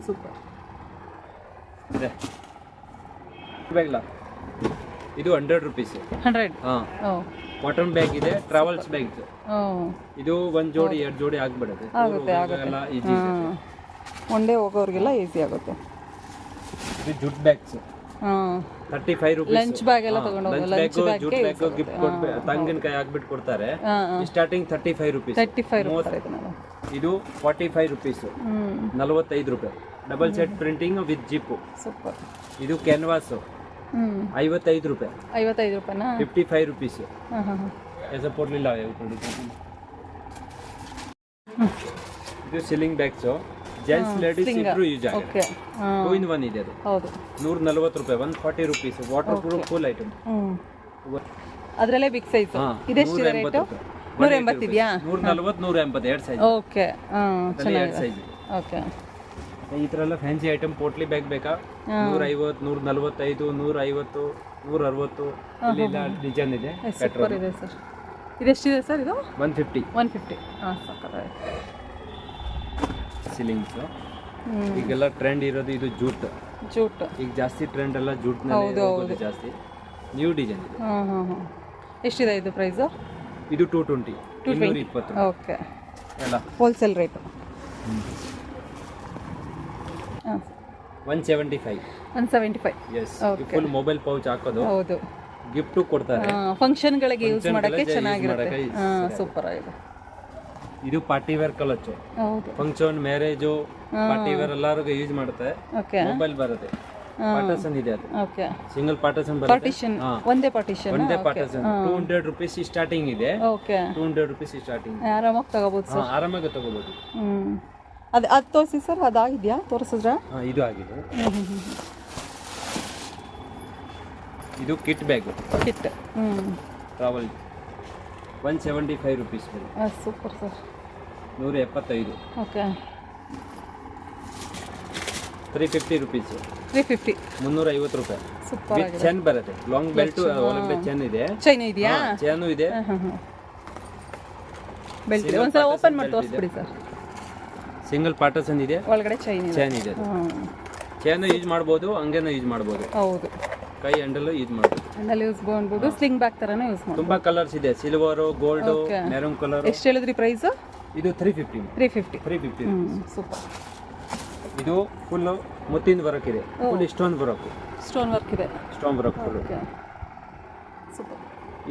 ಸೂಪರ್ ಇದೆ. ಇದು 100 ರುಪೀಸ್. 100. ಕಾಟನ್ ಬ್ಯಾಗ್ ಇದೆ. Travels bag. ಇದು 1 ಜೋಡಿ 2 ಜೋಡಿ ಆಗ್ಬಿಡುತ್ತೆ. ಎಲ್ಲ ಈಜಿ. ಒನ್ ಡೇ ಹೋಗೋರಿಗೆಲ್ಲ ಈಸಿ ಆಗುತ್ತೆ. ಇದು jute bags. 35 rupees. Lunch bag ಎಲ್ಲ ತಗೊಂಡು ಹೋಗೋ lunch bag jute bag gift ಕೊಡ್ತಾರೆ. ತಂಗಿನಕಾಯಿ ಹಾಕ್ಬಿಟ್ಟು ಕೊಡ್ತಾರೆ. Starting 35 rupees. 35 ರೂಪಾಯಿ ಇದು 45 ರುಪೀಸ್. 45 ರೂಪಾಯಿ. Double set printing with zip. Super. ಇದು ಕ್ಯಾನ್ವಾಸ್. 55 ರೂಪಾಯಿ. 55 ರೂಪಾಯಿನಾ? 55 ರುಪೀಸ್. ऐसा पोर्टलिला है ಇದು ಸಿಲಿಂಗ್ ಬ್ಯಾಗ್ಸ್. ಜೆಂಟ್ಸ್ ಲೇಡೀಸ್ ಇಬ್ರು ಯೂಸ್ ಆಗುತ್ತೆ. 2 in 1 ಇದೆ ಅದು. ಹೌದು. 140 ರೂಪಾಯಿ. 140 rupees. Water proof full item. ಅದರಲ್ಲೇ ಬಿಗ್ ಸೈಜ್. ಇದೆಷ್ಟಿದೆ ರೇಟ್? 180 ಇದೆಯಾ? 140 180 ಎರಡು ಸೈಜ್. ಓಕೆ. ಚೆನ್ನಾಗಿದೆ. ಸೈಜ್. ಓಕೆ. ಈ ತರ ಎಲ್ಲ ಫ್ಯಾನ್ಸಿ ಐಟಮ್ ಪೋಟ್ಲಿ ಬ್ಯಾಗ್ ಬೇಕಾ? 150 145 150 160 ಇಲ್ಲೆಲ್ಲ ಡಿಸೈನ್ ಇದೆ. ಸೂಪರ್ ಇದೆ ಸರ್. ಇದೆಷ್ಟಿದೆ ಸರ್ ಇದು? 150. 150. ಸಾಕಾಗಿದೆ. ಸೀಲಿಂಗ್ಸ್. ಈಗೆಲ್ಲ ಟ್ರೆಂಡ್ ಇರೋದು ಇದು ಜೂಟ್. ಈಗ ಜಾಸ್ತಿ ಟ್ರೆಂಡ್ ಎಲ್ಲ ಜೂಟ್ ನಲ್ಲಿ ಹೋಗೋದು ಜಾಸ್ತಿ. ನ್ಯೂ ಡಿಸೈನ್ ಇದೆ. ಎಷ್ಟಿದೆ ಇದು ಪ್ರೈಸ್? ಇದು 220. 220. ಓಕೆ. ಎಲ್ಲ wholesale rate. 175. 175. Yes. Full mobile pouch ಹಾಕೋದು. ಹೌದು. ಗಿಫ್ಟ್ ಕೊಡ್ತಾರೆ. ಫಂಕ್ಷನ್ ಗಳಿಗೆ ಯೂಸ್ ಮಾಡಕ್ಕೆ ಚೆನ್ನಾಗಿರುತ್ತೆ. ಸೂಪರ್ ಆಗಿದೆ. ಇದು ಪಾರ್ಟಿ ವೇರ್ ಕಲಚ್. ಹೌದು. ಫಂಕ್ಷನ್ ಮ್ಯಾರೇಜ್ ಪಾರ್ಟಿ ವೇರ್ ಎಲ್ಲರಿಗೂ ಯೂಸ್ ಮಾಡುತ್ತೆ. ಓಕೆ. ಮೊಬೈಲ್ ಬರುತ್ತೆ. ಪಾರ್ಟಿಷನ್ ಇದೆ ಅದು. ಓಕೆ. ಸಿಂಗಲ್ ಪಾರ್ಟಿಷನ್ ಬರುತ್ತೆ. ಪಾರ್ಟಿಷನ್ ಒಂದೇ ಪಾರ್ಟಿಷನ್. ಒಂದೇ ಪಾರ್ಟಿಷನ್. 200 ರೂಪೀಸ್ ಸ್ಟಾರ್ಟಿಂಗ್ ಇದೆ. ಓಕೆ. 200 rupees starting. ಆರಾಮಾಗಿ ತಗೋಬಹುದು ಸರ್. ಆರಾಮಾಗಿ ತಗೋಬಹುದು. ಅದು ತೋರಿಸಿ ಸರ್. ಅದಾಗಿದೆಯಾ? ತೋರಿಸಿದ್ರಾ? ಇದು ಆಗಿದೆ. ಇದು kit bag. Kit. Travel 175 rupees. Super sir. 175. Okay. 350 rupees. 350. 350 ರೂಪಾಯಿ. ಸೂಪರ್ ವಿತ್ ಚೈನ್ ಬರುತ್ತೆ. ಲಾಂಗ್ ಬೆಲ್ಟ್ ಒಳಗಡೆ ಚೈನ್ ಇದೆ. ಚೈನ್ ಇದೆಯಾ? ಚೈನು ಇದೆ. ಬೆಲ್ಟ್ ಒಂದ್ಸಲ ಓಪನ್ ಮಾಡಿ ತೋರಿಸ್ಬಿಡಿ ಸರ್. ಸಿಂಗಲ್ ಪಾರ್ಟಿಷನ್ ಇದೆ. ಒಳಗಡೆ ಚೈನ್ ಇದೆ. ಚೈನ್ ಯೂಸ್ ಮಾಡ್ಬೋದು, ಹಂಗೇನೂ ಯೂಸ್ ಮಾಡ್ಬೋದು. ಹೌದು, ಕೈ ಹ್ಯಾಂಡಲ್ ಯೂಸ್ ಮಾಡ್ಬೋದು. ಹ್ಯಾಂಡಲ್ ಯೂಸ್ ಮಾಡ್ಬೋದು, ಸ್ಲಿಂಗ್ ಬ್ಯಾಗ್ ತರನೇ ಯೂಸ್ ಮಾಡ್ಬೋದು. ತುಂಬಾ ಕಲರ್ಸ್ ಇದೆ. Silver, gold, maroon colour. ಎಷ್ಟು ಹೇಳಿದ್ರಿ ಪ್ರೈಸ್? ಇದು 350. 350. ಸೂಪರ್. ಇದು ಫುಲ್ ಮುತ್ತಿನ ವರ್ಕ್ ಇದೆ. Full stone work. Stone work ಇದೆ. Stone work full. ಸೂಪರ್.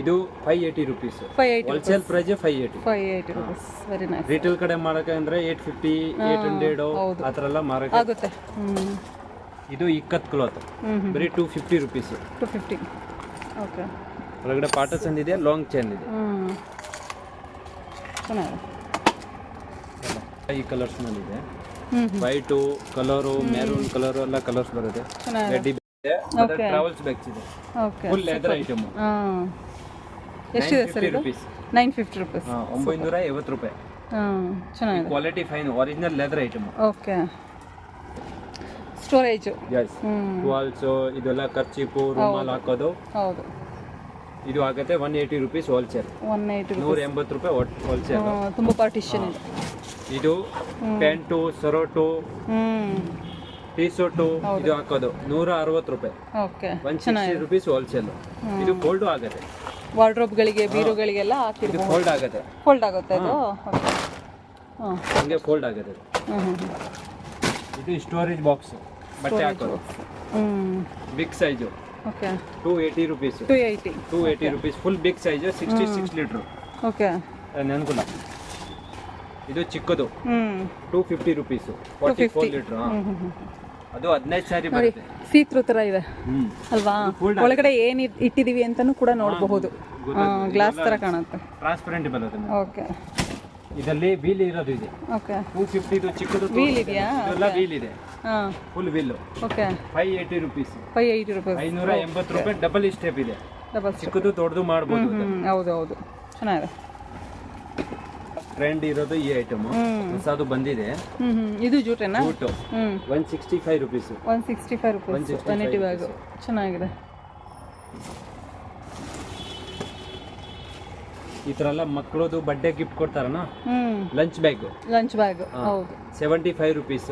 ಇದು 580 rupees. 580. Wholesale price 580. 580 rupees. Very nice. Retail ಕಡೆ ಮಾರಕ್ಕೆ ಅಂದ್ರೆ 850, 800 ಆ ಥರ ಎಲ್ಲ ಮಾರಕ್ಕೆ ಆಗುತ್ತೆ. ಇದು ಇಕ್ಕತ್ ಕ್ಲಾತ್ ಬರೀ 250 ರುಪೀಸ್. 250. ಓಕೆ. ಒಳಗಡೆ ಪಾರ್ಟಿಷನ್ ಇದೆ, ಲಾಂಗ್ ಚೈನ್ ಇದೆ. ಚೆನ್ನಾಗಿದೆ. ಈ ಕಲರ್ಸ್ ನಲ್ಲಿ ಇದೆ. ವೈಟ್ ಕಲರು, ಮೆರೂನ್ ಕಲರ್ ಎಲ್ಲ ಕಲರ್ಸ್ ಬರುತ್ತೆ. ರೆಡ್ ಇದೆ. ಟ್ರಾವೆಲ್ಸ್ ಬ್ಯಾಗ್ಸ್ ಇದೆ. ಓಕೆ. Full leather item. ಎಷ್ಟಿದೆ ಸರ್ ಇದು? 950 rupees. 950 ರೂಪಾಯಿ. ಚೆನ್ನಾಗಿದೆ. Quality fine, original leather item. Okay. Storage. Yes. Towels ಇದೆಲ್ಲ ಕರ್ಚೀಪು, ರುಮಾಲ್ ಹಾಕೋದು. ಹೌದು. ಇದು ಆಗುತ್ತೆ 180 ರುಪೀಸ್ ಹೋಲ್ಸೇಲ್. 180 180 ರೂಪಾಯಿ ಹೋಲ್ಸೇಲ್. ತುಂಬಾ ಪಾರ್ಟಿಷನ್ ಇದೆ. ಇದು ಪ್ಯಾಂಟು, ಸರೋಟು, ಟೀ ಶರ್ಟು ಇದು ಹಾಕೋದು 160 ರೂಪಾಯಿ. ಓಕೆ. 160 rupees wholesale. ಇದು ಫೋಲ್ಡ್ ಆಗುತ್ತೆ. ವಾರ್ಡ್ರೋಬ್ಗಳಿಗೆ, ಬೀರುಗಳಿಗೆಲ್ಲ ಇದು ಹಾಕಿರ್ಬೋದು. ಫೋಲ್ಡ್ ಆಗುತ್ತೆ. ಫೋಲ್ಡ್ ಆಗುತ್ತೆ ಅದು. ಓಕೆ. ಹಂಗೆ ಫೋಲ್ಡ್ ಆಗುತ್ತೆ. ಇದು ಸ್ಟೋರೇಜ್ ಬಾಕ್ಸ್, ಬಟ್ಟೆ ಹಾಕೋದು. Big size. Okay. 280 rupees. 280 rupees full big size, 66 litre. Okay. ನೆನ್ಕುಲ. ಇದು ಚಿಕ್ಕದು 250 ರುಪೀಸ್, 44 ಲೀಟರ್. ಅದು 15 ಸಾರಿ ಬರುತ್ತೆ. ಸೀತ್ರು ತರ ಇದೆ ಅಲ್ವಾ? ಒಳಗಡೆ ಏನ್ ಇಟ್ಟಿದೀವಿ ಅಂತಾನು ಕೂಡ ನೋಡಬಹುದು. ಗ್ಲಾಸ್ ತರ ಕಾಣುತ್ತೆ. ಟ್ರಾನ್ಸ್ಪರೆಂಟ್ ಬರುತ್ತೆ. ಓಕೆ. ಇದರಲ್ಲಿ ವೀಲ್ ಇರೋದು ಇದೆ. ಓಕೆ. 250 ಇದು ಚಿಕ್ಕದು ವೀಲ್ ಇದೆಯಾ? ಇದೆಲ್ಲ ವೀಲ್ ಇದೆ. Full wheel. Okay. 580 rupees. 580 rupees. 580 ರೂಪಾಯಿ. ಡಬಲ್ ಸ್ಟೆಪ್ ಇದೆ. ಚಿಕ್ಕದು ದೊಡ್ಡದು ಮಾಡಬಹುದು. ಹೌದು ಹೌದು, ಚೆನ್ನಾಗಿದೆ. ಟ್ರೆಂಡ್ ಇರೋದು ಈ ಐಟಮ್. ಹೊಸದು ಬಂದಿದೆ. ಇದು ಜೂಟೇನಾ? ಜೂಟು 165 ರುಪೀಸ್. 165 rupees. 180 ಬ್ಯಾಗ್ ಚೆನ್ನಾಗಿದೆ. ಈ ತರ ಎಲ್ಲ ಮಕ್ಕಳದು ಬರ್ಡೇ ಗಿಫ್ಟ್ ಕೊಡ್ತಾರನ, ಲಂಚ್ ಬ್ಯಾಗ್ ಹೌದು. 75 ರುಪೀಸ್.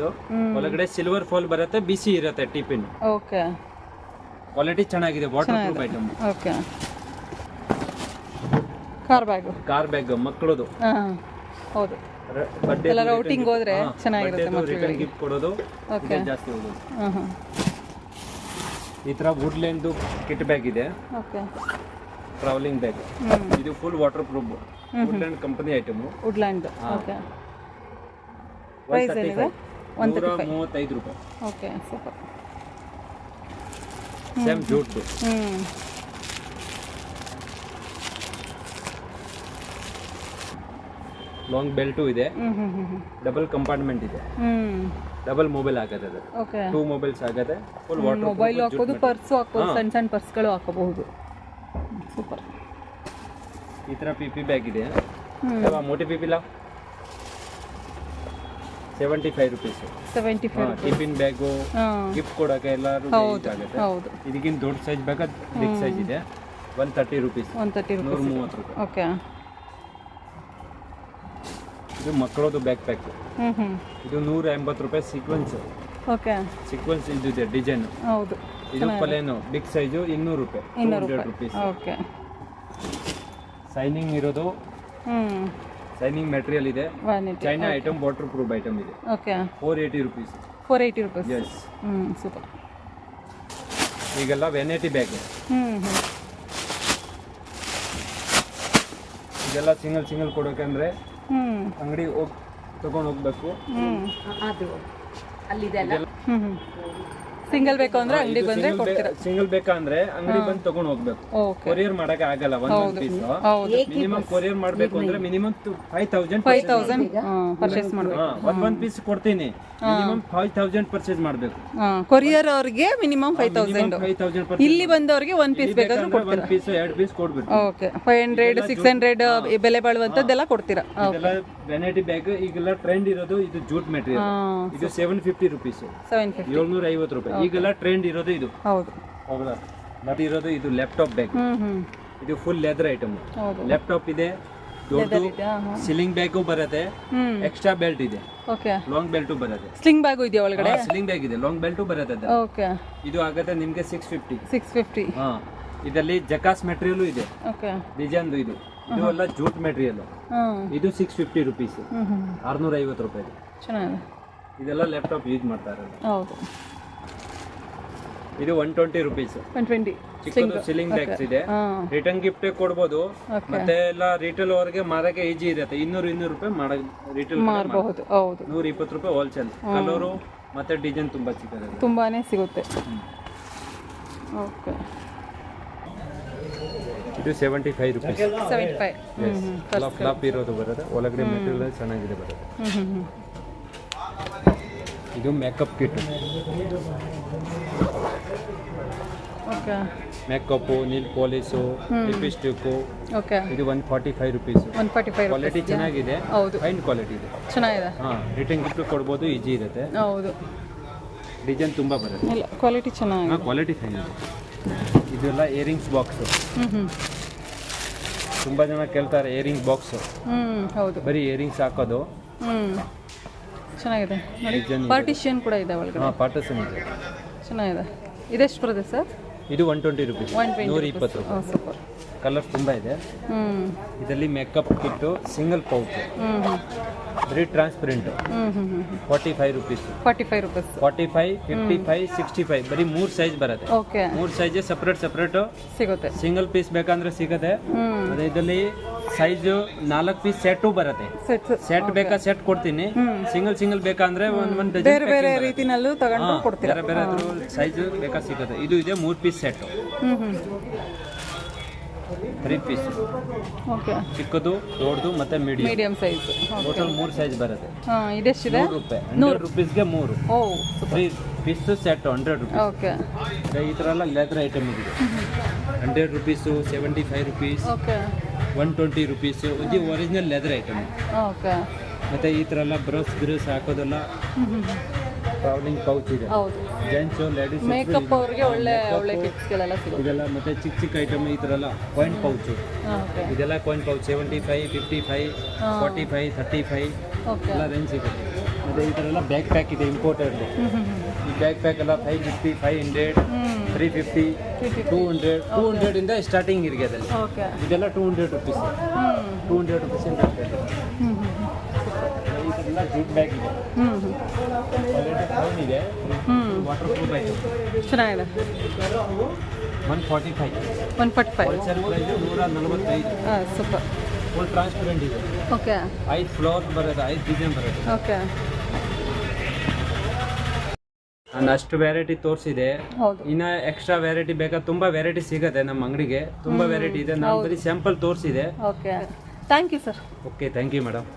ಒಳಗಡೆ ಸಿಲ್ವರ್ ಫಾಲ್ ಬರುತ್ತೆ, ಬಿಸಿ ಇರುತ್ತೆ ಟಿಫಿನ್. ಓಕೆ. ಕ್ವಾಲಿಟಿ ಚೆನ್ನಾಗಿದೆ, water proof item. Okay. Car bag ಮಕ್ಕಳದು. ಹೌದು. ಬರ್ಡೇ ಎಲ್ಲ ಔಟಿಂಗ್ ಹೋದ್ರೆ ಚೆನ್ನಾಗಿರುತ್ತೆ ಮಕ್ಕಳಿಗೆ ಗಿಫ್ಟ್ ಕೊಡೋದು. ಓಕೆ. ಜಾಸ್ತಿ ಹೋಗೋದು. ಈ ತರ ವುಡ್ಲ್ಯಾಂಡ್ ಕಿಟ್ ಬ್ಯಾಗ್ ಇದೆ. ಓಕೆ. Travelling bag. ಇದು full waterproof Woodland company item. Woodland. Okay. Price ಏನಿದೆ? 135 ರೂಪಾಯಿ. Okay. Super. Same jute. Long belt ಇದೆ. ಡಬಲ್ ಕಂಪಾರ್ಟ್ಮೆಂಟ್ ಇದೆ. ಡಬಲ್ ಮೊಬೈಲ್ ಆಗತ್ತೆ ಅದು. ಓಕೆ. 2 ಮೊಬೈಲ್ಸ್ ಆಗತ್ತೆ. ಫುಲ್ ವಾಟರ್ ಮೊಬೈಲ್ ಹಾಕೋದು, ಪರ್ಸ್ ಹಾಕೋದು, ಸಣ್ಣ ಸಣ್ಣ ಪರ್ಸ್ಗಳು ಹಾಕಬಹುದು. ಸೂಪರ್. ಈ ತರ ಪಿಪಿ ಬ್ಯಾಗ್ ಇದೆ. ಮೋಟಿ ಪಿಪಿ ಲಾ 75 ರುಪೀಸ್. 75. ಟಿಫಿನ್ ಬ್ಯಾಗು ಗಿಫ್ಟ್ ಕೊಡಕ್ಕೆ ಎಲ್ಲರೂ ಯೂಸ್ ಆಗುತ್ತೆ. ಹೌದು. ಇದಕ್ಕಿಂತ ದೊಡ್ಡ ಸೈಜ್ ಬೇಕಾ? ಬಿಗ್ ಸೈಜ್ ಇದೆ. 130 ರುಪೀಸ್. 130 ರೂಪಾಯಿ. ಓಕೆ. ಇದು ಮಕ್ಕಳದು ಬ್ಯಾಕ್ ಪ್ಯಾಕ್. ಇದು 180 ರೂಪಾಯಿ. ಸೀಕ್ವೆನ್ಸ್. ಓಕೆ. ಸೀಕ್ವೆನ್ಸ್ ಇದೆ ಡಿಸೈನ್. ಹೌದು. ಇದು ಪ್ಲೇನು ಬಿಗ್ ಸೈಜು 200 ರೂಪಾಯಿ. 200 ರೂಪೀಸ್. ಓಕೆ. ಸೈನಿಂಗ್ ಇರೋದು. ಸೈನಿಂಗ್ ಮೆಟೀರಿಯಲ್ ಇದೆ. China item, waterproof item ಇದೆ. Okay. 480 rupees. 480 rupees. Yes. Super. ಈಗೆಲ್ಲ ವೆನೈಟಿ ಬ್ಯಾಗ್. ಇದೆಲ್ಲ ಸಿಂಗಲ್ ಕೊಡೋಕೆ ಅಂದ್ರೆ ಅಂಗಡಿ ಹೋಗಿ ತಗೊಂಡು ಹೋಗ್ಬೇಕು. ಸಿಂಗಲ್ ಬೇಕು ಅಂದ್ರೆ ಅಂಗಡಿಗೆ ಬಂದ್ರೆ ಕೊಡ್ತೀರಾ? ಸಿಂಗಲ್ ಬೇಕಂದ್ರೆ ಅಂಗಡಿ ಬಂದು ತಗೊಂಡ್ ಹೋಗ್ಬೇಕು. ಓಕೆ. ಕೊರಿಯರ್ ಮಾಡಕ್ಕೆ ಆಗಲ್ಲ ಒಂದೊಂದು ಪೀಸ್. ಹೌದು. ಮಿನಿಮಮ್ ಕೊರಿಯರ್ ಮಾಡ್ಬೇಕು ಅಂದ್ರೆ ಮಿನಿಮಮ್ 5000 ಪರ್ಚೇಸ್ ಮಾಡ್ಬೇಕು. ಒಂದ್ ಪೀಸ್ ಕೊಡ್ತೀನಿ, ಮಿನಿಮಮ್ 5000 ಪರ್ಚೇಸ್ ಮಾಡ್ಬೇಕು. ಕೊರಿಯರ್ ಅವ್ರಿಗೆ ಮಿನಿಮಮ್ 5000. 5000 ಇಲ್ಲಿ ಬಂದವ್ರಿಗೆ ಒಂದ್ ಪೀಸ್ ಬೇಕಾದ್ರೆ ಒಂದ್ ಕೊಡ್ತೀರಾ? Piece 2 piece ಕೊಡ್ಬಿಟ್ಟು. ಓಕೆ. 500 600 ಬೆಲೆ ಬಾಳುವಂತದ್ದೆಲ್ಲ ಕೊಡ್ತೀರಾ? ಇದೆಲ್ಲ ವೆನೈಟಿ ಬ್ಯಾಗ್ ಈಗೆಲ್ಲ ಟ್ರೆಂಡ್ ಇರೋದು ಇದು ಜೂಟ್ ಮೆಟೀರಿಯಲ್. ಇದು 750 ರುಪೀಸ್, 750 ರೂಪಾಯಿ. ಈಗೆಲ್ಲ ಟ್ರೆಂಡ್ ಇರೋದು ಇದು. ಹೌದು. ಹೌದಾ? ಮತ್ತೆ ಇರೋದು ಇದು ಲ್ಯಾಪ್ಟಾಪ್ ಬ್ಯಾಗ್. ಇದು ಫುಲ್ ಲೆದರ್ ಐಟಮ್. ಲ್ಯಾಪ್ಟಾಪ್ ಇದೆ, ದೊಡ್ಡ ಸಿಲಿಂಗ್ ಬ್ಯಾಗು ಬರುತ್ತೆ, ಎಕ್ಸ್ಟ್ರಾ ಬೆಲ್ಟ್ ಇದೆ, ಓಕೆ. ಲಾಂಗ್ ಬೆಲ್ಟ್ ಬರುತ್ತೆ. ಸ್ಲಿಂಗ್ ಬ್ಯಾಗ್ ಇದೆಯಾ ಒಳಗಡೆ? ಸ್ಲಿಂಗ್ ಬ್ಯಾಗ್ ಇದೆ, ಲಾಂಗ್ ಬೆಲ್ಟ್ ಬರುತ್ತೆ. ಓಕೆ. ಇದು ಆಗುತ್ತೆ ನಿಮಗೆ 650. 650. ಇದರಲ್ಲಿ ಜಕಾಸ್ ಮೆಟೀರಿಯಲ್ ಇದೆ, ಓಕೆ. ಡಿಸೈನ್ ಇದು ಎಲ್ಲ ಜೂಟ್ ಮೆಟೀರಿಯಲ್. ಇದು 650 ರುಪೀಸ್, 650 ರೂಪಾಯಿ. ಚೆನ್ನಾಗಿದೆ. ಇದೆಲ್ಲ ಲ್ಯಾಪ್ಟಾಪ್ ಯೂಸ್ ಮಾಡ್ತಾ ಇರೋದು. ಹೌದು. ಇದು 120 ರುಪೀಸ್. 120. ಚಿಕ್ಕದು ಸಿಲಿಂಗ್ ಬ್ಯಾಗ್ಸ್ ಇದೆ, ರಿಟರ್ನ್ ಗಿಫ್ಟ್ ಕೊಡ್ಬೋದು. ಮತ್ತೆ ಎಲ್ಲ ರಿಟೇಲ್ ಅವರಿಗೆ ಮಾರಕ್ಕೆ ಈಜಿ ಇರುತ್ತೆ. 200 ರೂಪಾಯಿ ರಿಟೇಲ್ ಮಾರಬಹುದು. ಹೌದು. 120 ರೂಪಾಯಿ ಹೋಲ್ಸೇಲ್. ಕಲರು ಮತ್ತೆ ಡಿಸೈನ್ ತುಂಬಾ ಸಿಗುತ್ತೆ, ತುಂಬಾನೇ ಸಿಗುತ್ತೆ. ಓಕೆ. ಇದು 75 ರುಪೀಸ್. 75. ಫ್ಲಾಪ್ ಇರೋದು ಬರುತ್ತೆ, ಒಳಗಡೆ ಮೆಟೀರಿಯಲ್ ಚೆನ್ನಾಗಿದೆ ಬರುತ್ತೆ. ಇದು makeup kit. Okay. Makeup, nail polish, lipstick. Okay. ಇದು 145 ರುಪೀಸ್. 145. ಕ್ವಾಲಿಟಿ ಚೆನ್ನಾಗಿದೆ, ಹೌದು. ಫೈನ್ ಕ್ವಾಲಿಟಿ ಇದೆ, ಚೆನ್ನಾಗಿದೆ. ರಿಟರ್ನ್ ಗಿಫ್ಟ್ ಕೊಡ್ಬೋದು, ಈಜಿ ಇರುತ್ತೆ. ಹೌದು. ಡಿಸೈನ್ ತುಂಬಾ ಬರುತ್ತೆ. ಇಲ್ಲ, ಕ್ವಾಲಿಟಿ ಚೆನ್ನಾಗಿದೆ. ಕ್ವಾಲಿಟಿ ಫೈನ್ ಇದೆ. ಇದೆಲ್ಲ ಇಯರಿಂಗ್ಸ್ ಬಾಕ್ಸ್. ತುಂಬಾ ಜನ ಕೇಳ್ತಾರೆ ಇಯರಿಂಗ್ ಬಾಕ್ಸ್. ಹೌದು. ಬರೀ ಇಯರಿಂಗ್ಸ್ ಹಾಕೋದು. ಚೆನ್ನಾಗಿದೆ ನೋಡಿ. ಪಾರ್ಟಿಷನ್ ಕೂಡ ಇದೆ ಒಳಗಡೆ. ಪಾರ್ಟಿಷನ್ ಇದೆ, ಚೆನ್ನಾಗಿದೆ. ಇದೆಷ್ಟು ಬರುತ್ತೆ ಸರ್? ಇದು 120 ರುಪೀಸ್, 120 ರೂಪಾಯಿ. ಸೂಪರ್. ಕಲರ್ ತುಂಬಾ ಇದೆ. ಇದರಲ್ಲಿ ಮೇಕಪ್ ಕಿಟ್ಟು, ಸಿಂಗಲ್ ಪೌಚ್, ಬರೀ ಟ್ರಾನ್ಸ್ಪರೆಂಟ್. 45 ರುಪೀಸ್. 45 ರೂಪೀಸ್. 45, 55, 65 ಬರೀ 3 ಸೈಜ್ ಬರುತ್ತೆ. ಓಕೆ. 3 ಸೈಜ್ ಸೆಪರೇಟ್ ಸಿಗುತ್ತೆ. ಸಿಂಗಲ್ ಪೀಸ್ ಬೇಕಂದ್ರೆ ಸಿಗುತ್ತೆ. ಅದೇ ಇದರಲ್ಲಿ ಸೈಜ್ 4 ಪೀಸ್ ಸೆಟ್ ಬರುತ್ತೆ. ಸೆಟ್ ಬೇಕಾ ಸೆಟ್ ಕೊಡ್ತೀನಿ, ಸಿಂಗಲ್ ಬೇಕಂದ್ರೆ ಒಂದು ಬೇರೆ ಬೇರೆ ರೀತಿನಲ್ಲೂ ತಗೊಂಡು ಕೊಡ್ತೀರಾ? ಬೇರೆ ಸೈಜ್ ಬೇಕಾ ಸಿಗುತ್ತೆ. ಇದು ಇದೆ 3 ಪೀಸ್ ಸೆಟ್, 3 ಪೀಸ್. ಓಕೆ. ಚಿಕ್ಕದು, ದೊಡ್ಡದು ಮತ್ತೆ ಮೀಡಿಯಂ ಸೈಜ್. ಟೋಟಲ್ 3 ಸೈಜ್ ಬರುತ್ತೆ. ಇದೆಷ್ಟಿದೆ? 100 ರೂಪಾಯಿ. 100 ರೂಪೀಸ್ಗೆ 3. 3 ಪೀಸ್ ಸೆಟ್ 100 ರೂಪೀಸ್. ಓಕೆ. ಈ ಥರ ಎಲ್ಲ ಲೆದರ್ ಐಟಮ್ ಇದೆ. 100 ರುಪೀಸು, 75 ರುಪೀಸ್, ಓಕೆ. 120 ರುಪೀಸ್. ಇದು ಒರಿಜಿನಲ್ ಲೆದರ್ ಐಟಮ್. ಓಕೆ. ಮತ್ತೆ ಈ ಥರ ಎಲ್ಲ ಬ್ರಷ್ ಹಾಕೋದೆಲ್ಲ ಟ್ರಾವೆಲಿಂಗ್ ಪೌಚ್ ಇದೆ. ಹೌದು. ಜೆಂಟ್ಸ್, ಲೇಡೀಸ್, ಮೇಕಪ್ ಅವರಿಗೆ ಒಳ್ಳೆ ಕಿಟ್ಸ್ಗಳೆಲ್ಲ ಸಿಗುತ್ತೆ. ಇದೆಲ್ಲ ಮತ್ತೆ ಚಿಕ್ಕ ಐಟಮ್ ಈ ಥರ ಎಲ್ಲ ಕಾಯಿನ್ ಪೌಚ್. ಓಕೆ. ಇದೆಲ್ಲ ಕಾಯಿನ್ ಪೌಚ್ 75, 55, 45, 35 ಓಕೆ. ಎಲ್ಲ ರೇಂಜ್ ಸಿಗುತ್ತೆ. ಮತ್ತೆ ಈ ಥರ ಎಲ್ಲ ಬ್ಯಾಗ್ ಪ್ಯಾಕ್ ಇದೆ, ಇಂಪೋರ್ಟೆಡ್. ಈ ಬ್ಯಾಗ್ ಪ್ಯಾಕ್ ಎಲ್ಲ 550, 500, 350, 200 ಇಂದ ಸ್ಟಾರ್ಟಿಂಗ್ ಇರಿಗೆ ಅದರಲ್ಲಿ. ಓಕೆ. ಇದೆಲ್ಲ 200 ರುಪೀಸ್. 200 ರುಪೀಸ್ ಇಂದ ಈ ಥರ ಎಲ್ಲ ಜೂಟ್ ಬ್ಯಾಗ್ ಇದೆ, ಕ್ವಾಲಿಟಿ ಫೈನ್ ಇದೆ, ವಾಟರ್ ಪ್ರೂಫ್ ಆಯಿತು, ಚೆನ್ನಾಗಿದೆ. 145. 145. Wholesale price 145. Super. Full transparent ಇದೆ. ಓಕೆ. 5 ಫ್ಲೋರ್ ಬರುತ್ತೆ, 5 ಡಿಸೈನ್ ಬರುತ್ತೆ. ಓಕೆ. ನಾನು ಅಷ್ಟು ವೆರೈಟಿ ತೋರಿಸಿದೆ. ಇನ್ನು ಎಕ್ಸ್ಟ್ರಾ ವೆರೈಟಿ ಬೇಕಾ? ತುಂಬಾ ವೆರೈಟಿ ಸಿಗುತ್ತೆ ನಮ್ಮ ಅಂಗಡಿಗೆ, ತುಂಬಾ ವೆರೈಟಿ ಇದೆ. ನಾನು ಬರೀ ಸ್ಯಾಂಪಲ್ ತೋರಿಸಿದೆ. Okay. Thank you sir. Okay, thank you madam.